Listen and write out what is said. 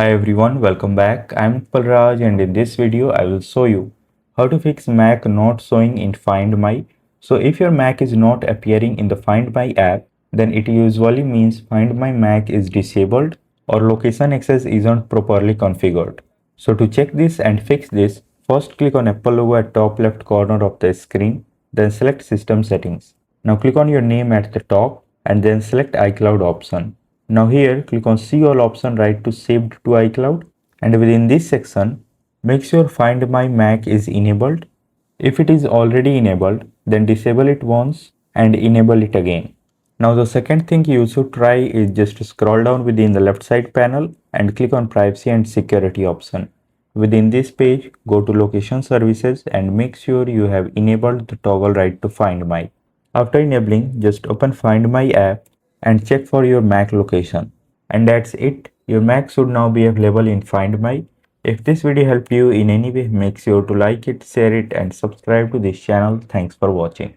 Hi everyone, welcome back. I'm Palraj and in this video I will show you how to fix Mac not showing in Find My. So if your Mac is not appearing in the Find My app, then it usually means Find My Mac is disabled or location access isn't properly configured. So to check this and fix this, first click on Apple logo at top left corner of the screen, then select System Settings. Now click on your name at the top and then select iCloud option. Now here click on see all option right to saved to iCloud, and within this section make sure Find My Mac is enabled. If it is already enabled, then disable it once and enable it again. Now the second thing you should try is just to scroll down within the left side panel and click on privacy and security option. Within this page, go to location services and make sure you have enabled the toggle right to Find My. After enabling, just open Find My app and check for your Mac location. And that's it. Your Mac should now be available in Find My. If this video helped you in any way, make sure to like it, share it and subscribe to this channel. Thanks for watching.